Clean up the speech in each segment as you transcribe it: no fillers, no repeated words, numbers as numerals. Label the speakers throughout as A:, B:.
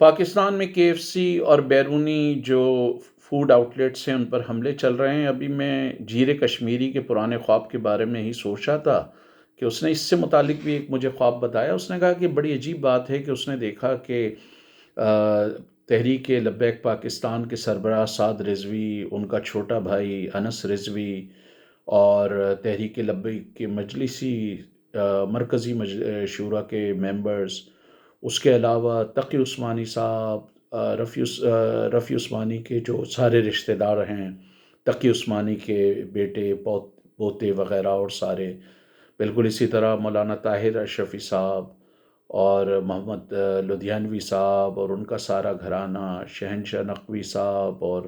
A: پاکستان میں KFC اور بیرونی جو فوڈ آؤٹلیٹس ہیں ان پر حملے چل رہے ہیں۔ ابھی میں جیر کشمیری کے پرانے خواب کے بارے میں ہی سوچ رہا تھا کہ اس نے اس سے متعلق بھی ایک مجھے خواب بتایا۔ اس نے کہا کہ بڑی عجیب بات ہے کہ اس نے دیکھا کہ تحریک لبیک پاکستان کے سربراہ سعد رضوی، ان کا چھوٹا بھائی انس رضوی اور تحریک لبیک کے مجلسی مرکزی شورا کے ممبرز، اس کے علاوہ تقی عثمانی صاحب، رفیع عثمانی کے جو سارے رشتہ دار ہیں، تقی عثمانی کے بیٹے پوتے وغیرہ اور سارے، بالکل اسی طرح مولانا طاہر اشرفی صاحب اور محمد لدھیانوی صاحب اور ان کا سارا گھرانہ، شہنشاہ نقوی صاحب اور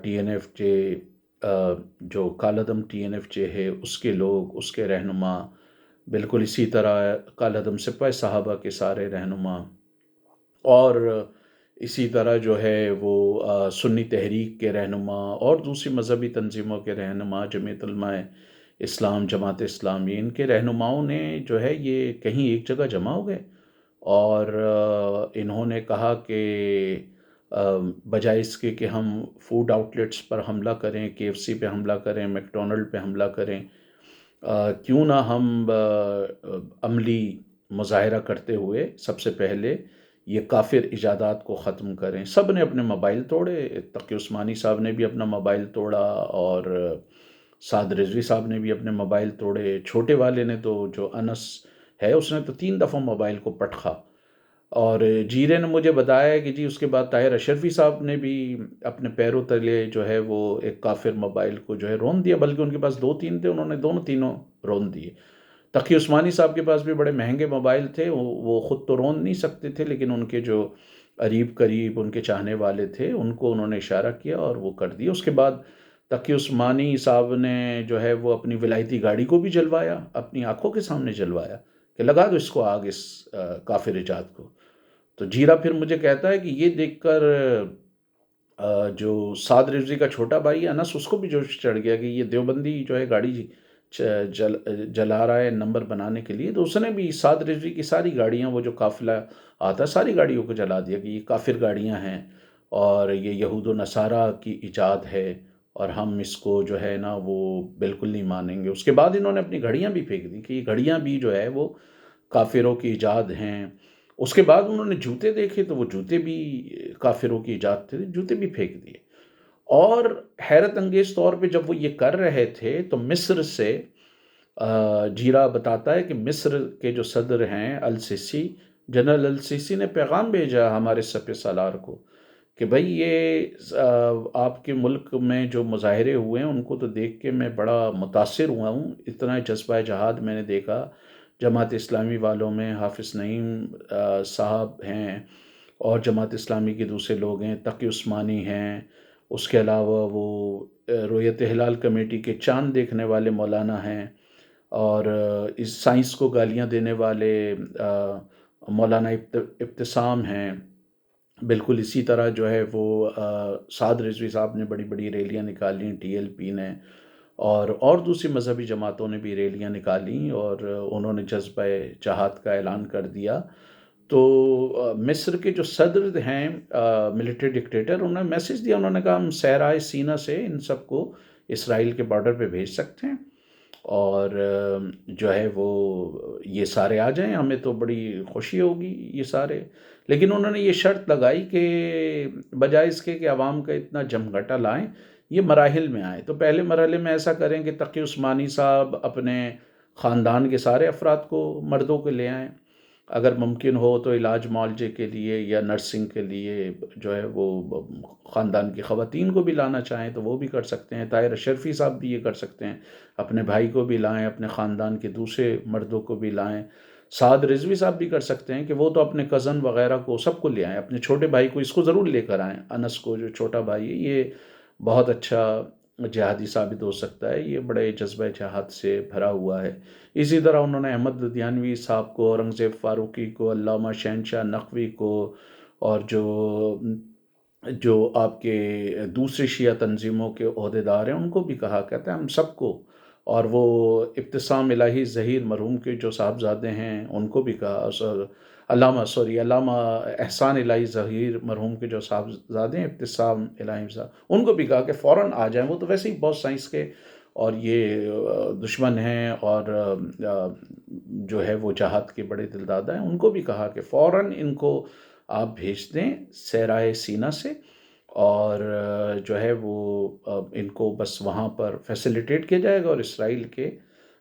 A: ٹی این ایف جے، جو کالعدم ٹی این ایف جے ہے اس کے لوگ، اس کے رہنما، بالکل اسی طرح کالعدم سپاہی صحابہ کے سارے رہنما، اور اسی طرح جو ہے وہ سنی تحریک کے رہنما اور دوسری مذہبی تنظیموں کے رہنما، جمعیت علماء اسلام، جماعت اسلامی، ان کے رہنماؤں نے جو ہے یہ کہیں ایک جگہ جمع ہو گئے اور انہوں نے کہا کہ بجائے اس کے کہ ہم فوڈ آؤٹلیٹس پر حملہ کریں، KFC پہ حملہ کریں، میکڈونلڈ پہ حملہ کریں، کیوں نہ ہم عملی مظاہرہ کرتے ہوئے سب سے پہلے یہ کافر ایجادات کو ختم کریں۔ سب نے اپنے موبائل توڑے، تقی عثمانی صاحب نے بھی اپنا موبائل توڑا اور سعد رضوی صاحب نے بھی اپنے موبائل توڑے، چھوٹے والے نے تو، جو انس ہے، اس نے تو 3 دفعہ موبائل کو پٹخا، اور جیرے نے مجھے بتایا کہ جی اس کے بعد طاہر اشرفی صاحب نے بھی اپنے پیروں تلے جو ہے وہ ایک کافر موبائل کو جو ہے رون دیا، بلکہ ان کے پاس 2-3 تھے، انہوں نے تینوں رون دیے۔ تقی عثمانی صاحب کے پاس بھی بڑے مہنگے موبائل تھے، وہ خود تو رون نہیں سکتے تھے، لیکن ان کے جو قریب ان کے چاہنے والے تھے ان کو انہوں نے اشارہ کیا اور وہ کر دیا۔ اس کے بعد تقی عثمانی صاحب نے جو ہے وہ اپنی ولایتی گاڑی کو بھی جلوایا، اپنی آنکھوں کے سامنے جلوایا کہ لگا دو اس کو آگ، اس کافر ایجاد کو۔ تو جیرا پھر مجھے کہتا ہے کہ یہ دیکھ کر جو سعد رضوی کا چھوٹا بھائی انس، اس کو بھی جوش چڑھ گیا کہ یہ دیوبندی جو ہے گاڑی جلا رہا ہے نمبر بنانے کے لیے، تو اس نے بھی سعد رضوی کی ساری گاڑیاں، وہ جو قافلہ آتا ساری گاڑیوں کو جلا دیا کہ یہ کافر گاڑیاں ہیں اور یہ یہود و نصارہ کی ایجاد ہے اور ہم اس کو جو ہے نا وہ بالکل نہیں مانیں گے۔ اس کے بعد انہوں نے اپنی گھڑیاں بھی پھینک دی کہ یہ گھڑیاں بھی جو ہے وہ کافروں کی ایجاد ہیں۔ اس کے بعد انہوں نے جوتے دیکھے تو وہ جوتے بھی کافروں کی ایجاد تھے، جوتے بھی پھینک دیے۔ اور حیرت انگیز طور پہ جب وہ یہ کر رہے تھے تو مصر سے جیرا بتاتا ہے کہ مصر کے جو صدر ہیں السیسی، جنرل السیسی نے پیغام بھیجا ہمارے سپہ سالار کو کہ بھائی یہ آپ کے ملک میں جو مظاہرے ہوئے ہیں ان کو تو دیکھ کے میں بڑا متاثر ہوا ہوں، اتنا جذبہ جہاد میں نے دیکھا جماعت اسلامی والوں میں، حافظ نعیم صاحب ہیں اور جماعت اسلامی کے دوسرے لوگ ہیں، تقی عثمانی ہیں، اس کے علاوہ وہ رویت ہلال کمیٹی کے چاند دیکھنے والے مولانا ہیں، اور اس سائنس کو گالیاں دینے والے مولانا ابتسام ہیں۔ بالکل اسی طرح جو ہے وہ سعد رضوی صاحب نے بڑی بڑی ریلیاں نکالی، TLP نے اور دوسری مذہبی جماعتوں نے بھی ریلیاں نکالی اور انہوں نے جذبہ جہاد کا اعلان کر دیا۔ تو مصر کے جو صدر ہیں، ملٹری ڈکٹیٹر، انہوں نے میسیج دیا، انہوں نے کہا ہم صحرائے سینا سے ان سب کو اسرائیل کے بارڈر پہ بھیج سکتے ہیں اور جو ہے وہ یہ سارے آ جائیں، ہمیں تو بڑی خوشی ہوگی یہ سارے۔ لیکن انہوں نے یہ شرط لگائی کہ بجائے اس کے کہ عوام کا اتنا جمگھٹا لائیں، یہ مراحل میں آئیں۔ تو پہلے مرحلے میں ایسا کریں کہ تقی عثمانی صاحب اپنے خاندان کے سارے افراد کو، مردوں کو لے آئیں، اگر ممکن ہو تو علاج معالجے کے لیے یا نرسنگ کے لیے جو ہے وہ خاندان کی خواتین کو بھی لانا چاہیں تو وہ بھی کر سکتے ہیں۔ طاہر اشرفی صاحب بھی یہ کر سکتے ہیں، اپنے بھائی کو بھی لائیں، اپنے خاندان کے دوسرے مردوں کو بھی لائیں۔ سعد رضوی صاحب بھی کر سکتے ہیں کہ وہ تو اپنے کزن وغیرہ کو سب کو لے آئیں، اپنے چھوٹے بھائی کو، اس کو ضرور لے کر آئیں، انس کو جو چھوٹا بھائی ہے، یہ بہت اچھا جہادی ثابت ہو سکتا ہے، یہ بڑے جذبہ جہاد سے بھرا ہوا ہے۔ اسی طرح انہوں نے احمد لدھیانوی صاحب کو، اورنگزیب فاروقی کو، علامہ شہنشاہ نقوی کو، اور جو آپ کے دوسری شیعہ تنظیموں کے عہدیدار ہیں ان کو بھی کہا، کہتے ہیں ہم سب کو، اور وہ ابتسام الہی ظہیر مرحوم کے جو صاحبزادے ہیں ان کو بھی کہا، علامہ احسان الہی ظہیر مرحوم کے جو صاحبزادے ہیں ابتسام الہی صاحب، ان کو بھی کہا کہ فوراً آ جائیں، وہ تو ویسے ہی بہت سائنس کے اور یہ دشمن ہیں اور جو ہے وہ جہاد کے بڑے دلدادہ ہیں، ان کو بھی کہا کہ فوراً ان کو آپ بھیج دیں صحرائے سینا سے، اور جو ہے وہ ان کو بس وہاں پر فیسیلیٹیٹ کیا جائے گا اور اسرائیل کے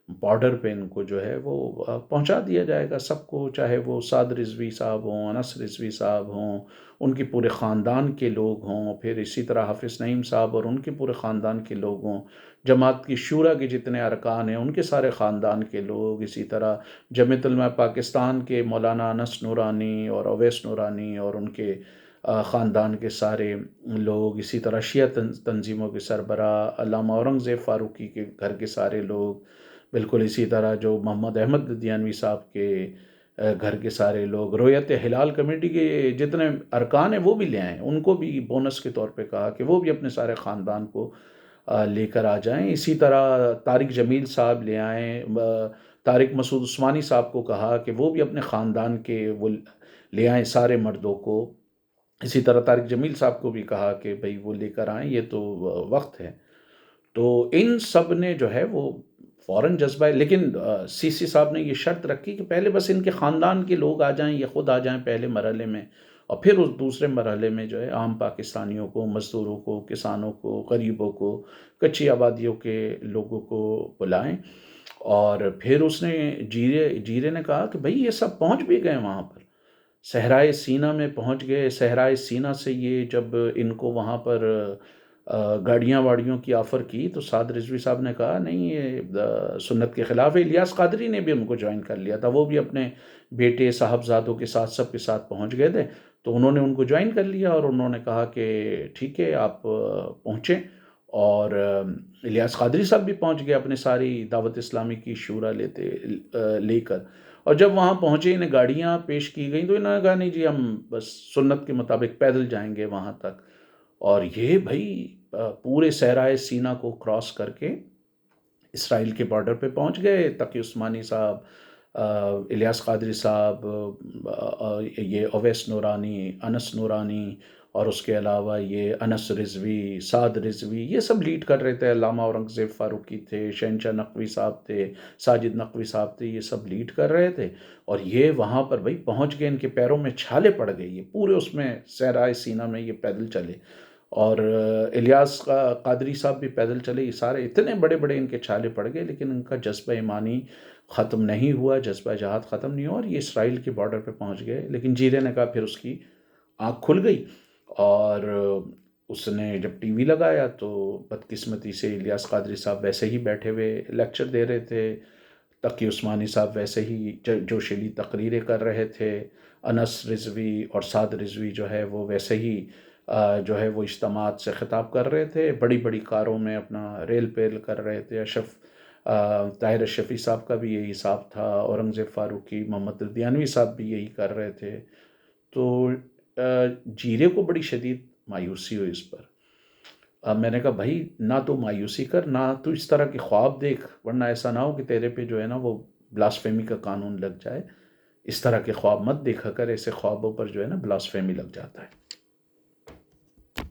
A: بارڈر پہ ان کو جو ہے وہ پہنچا دیا جائے گا سب کو، چاہے وہ سعد رضوی صاحب ہوں، انس رضوی صاحب ہوں، ان کے پورے خاندان کے لوگ ہوں، پھر اسی طرح حافظ نعیم صاحب اور ان کے پورے خاندان کے لوگ ہوں، جماعت کی شورا کے جتنے ارکان ہیں ان کے سارے خاندان کے لوگ، اسی طرح جمعیت علماء پاکستان کے مولانا انس نورانی اور اویس نورانی اور ان کے خاندان کے سارے لوگ، اسی طرح شیعہ تنظیموں کے سربراہ علامہ اورنگزیب فاروقی کے گھر کے سارے لوگ، بالکل اسی طرح جو محمد احمد دیانوی صاحب کے گھر کے سارے لوگ، رویت ہلال کمیٹی کے جتنے ارکان ہیں وہ بھی لے آئیں، ان کو بھی بونس کے طور پہ کہا کہ وہ بھی اپنے سارے خاندان کو لے کر آ جائیں، اسی طرح طارق جمیل صاحب لے آئیں، طارق مسعود عثمانی صاحب کو کہا کہ وہ بھی اپنے خاندان کے وہ لے آئیں سارے مردوں کو، اسی طرح طارق جمیل صاحب کو بھی کہا کہ بھئی وہ لے کر آئیں، یہ تو وقت ہے۔ تو ان سب نے جو ہے وہ فوراً جذبہ ہے، لیکن سی سی صاحب نے یہ شرط رکھی کہ پہلے بس ان کے خاندان کے لوگ آ جائیں، یہ خود آ جائیں پہلے مرحلے میں، اور پھر اس دوسرے مرحلے میں جو ہے عام پاکستانیوں کو، مزدوروں کو، کسانوں کو، غریبوں کو، کچی آبادیوں کے لوگوں کو بلائیں۔ اور پھر اس نے جیرے نے کہا کہ بھئی یہ سب پہنچ بھی گئے وہاں پر، صحرائے سینا میں پہنچ گئے، صحرائے سینا سے یہ جب ان کو وہاں پر گاڑیاں واڑیوں کی آفر کی تو سعد رضوی صاحب نے کہا نہیں یہ سنت کے خلاف ہے، الیاس قادری نے بھی ان کو جوائن کر لیا تھا، وہ بھی اپنے بیٹے صاحبزادوں کے ساتھ سب کے ساتھ پہنچ گئے تھے، تو انہوں نے ان کو جوائن کر لیا اور انہوں نے کہا کہ ٹھیک ہے آپ پہنچیں، اور الیاس قادری صاحب بھی پہنچ گئے اپنے ساری دعوت اسلامی کی شورا لے کر، اور جب وہاں پہنچے انہیں گاڑیاں پیش کی گئیں تو انہوں نے کہا نہیں جی ہم بس سنت کے مطابق پیدل جائیں گے وہاں تک، اور یہ بھائی پورے صحرائے سینا کو کراس کر کے اسرائیل کے بارڈر پہ پہنچ گئے، تقی عثمانی صاحب، الیاس قادری صاحب، یہ اویس نورانی، انس نورانی، اور اس کے علاوہ یہ انس رضوی، سعد رضوی، یہ سب لیڈ کر رہے تھے، علامہ اورنگزیب فاروقی تھے، شہنشاہ نقوی صاحب تھے، ساجد نقوی صاحب تھے، یہ سب لیڈ کر رہے تھے، اور یہ وہاں پر بھائی پہنچ گئے، ان کے پیروں میں چھالے پڑ گئی، یہ پورے اس میں صحرائے سینا میں یہ پیدل چلے، اور الیاس قادری صاحب بھی پیدل چلے، یہ سارے اتنے بڑے بڑے ان کے چھالے پڑ گئے، لیکن ان کا جذبہ ایمانی ختم نہیں ہوا، جذبہ جہاد ختم نہیں ہوا، اور یہ اسرائیل کے بارڈر پہ پہنچ گئے، لیکن جیرے نے کہا پھر اس کی آنکھ کھل گئی، اور اس نے جب ٹی وی لگایا تو بدقسمتی سے الیاس قادری صاحب ویسے ہی بیٹھے ہوئے لیکچر دے رہے تھے، تقی عثمانی صاحب ویسے ہی جوشیلی تقریریں کر رہے تھے، انس رضوی اور سعد رضوی جو ہے وہ ویسے ہی جو ہے وہ اجتماعات سے خطاب کر رہے تھے، بڑی بڑی کاروں میں اپنا ریل پیل کر رہے تھے، طاہر شفیع صاحب کا بھی یہی حساب تھا، اورنگزیب فاروقی، محمد دیانوی صاحب بھی یہی کر رہے تھے، تو جیرے کو بڑی شدید مایوسی ہوئی اس پر۔ اب میں نے کہا بھائی نہ تو مایوسی کر، نہ تو اس طرح کے خواب دیکھ، ورنہ ایسا نہ ہو کہ تیرے پہ جو ہے نا وہ بلاسفیمی کا قانون لگ جائے، اس طرح کے خواب مت دیکھا کر، ایسے خوابوں پر جو ہے نا بلاسفیمی لگ جاتا ہے۔